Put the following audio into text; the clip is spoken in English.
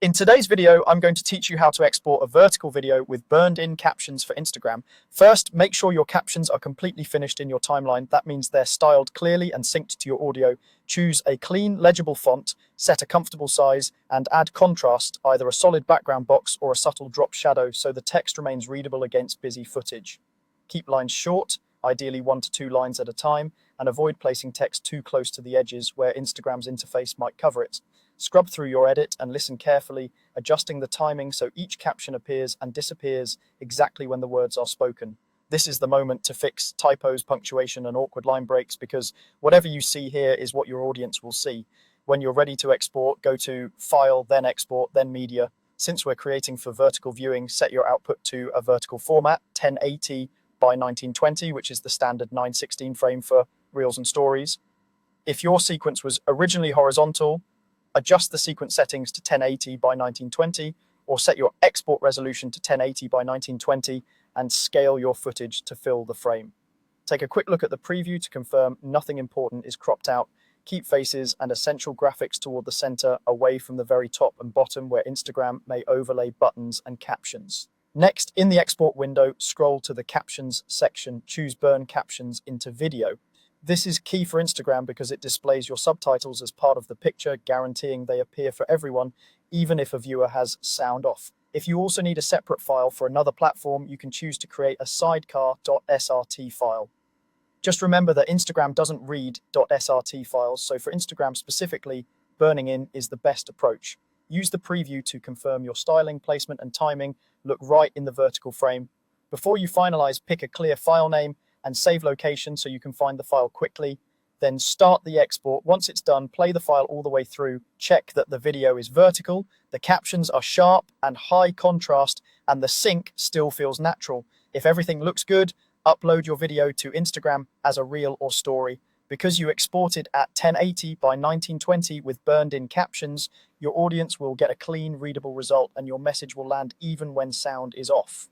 In today's video, I'm going to teach you how to export a vertical video with burned-in captions for Instagram. First, make sure your captions are completely finished in your timeline. That means they're styled clearly and synced to your audio. Choose a clean, legible font, set a comfortable size, and add contrast, either a solid background box or a subtle drop shadow, so the text remains readable against busy footage. Keep lines short, ideally 1 to 2 lines at a time, and avoid placing text too close to the edges where Instagram's interface might cover it. Scrub through your edit and listen carefully, adjusting the timing so each caption appears and disappears exactly when the words are spoken. This is the moment to fix typos, punctuation, and awkward line breaks, because whatever you see here is what your audience will see. When you're ready to export, go to File, then Export, then Media. Since we're creating for vertical viewing, set your output to a vertical format, 1080 by 1920, which is the standard 916 frame for Reels and Stories. If your sequence was originally horizontal, adjust the sequence settings to 1080 by 1920, or set your export resolution to 1080 by 1920 and scale your footage to fill the frame. Take a quick look at the preview to confirm nothing important is cropped out. Keep faces and essential graphics toward the center, away from the very top and bottom where Instagram may overlay buttons and captions. Next, in the export window, scroll to the Captions section, choose Burn Captions into Video. This is key for Instagram because it displays your subtitles as part of the picture, guaranteeing they appear for everyone, even if a viewer has sound off. If you also need a separate file for another platform, you can choose to create a sidecar.srt file. Just remember that Instagram doesn't read .srt files, so for Instagram specifically, burning in is the best approach. Use the preview to confirm your styling, placement, and timing. Look right in the vertical frame. Before you finalize, pick a clear file name and save location so you can find the file quickly. Then start the export. Once it's done, play the file all the way through. Check that the video is vertical, the captions are sharp and high contrast, and the sync still feels natural. If everything looks good, upload your video to Instagram as a reel or story. Because you exported at 1080 by 1920 with burned-in captions, your audience will get a clean, readable result, and your message will land even when sound is off.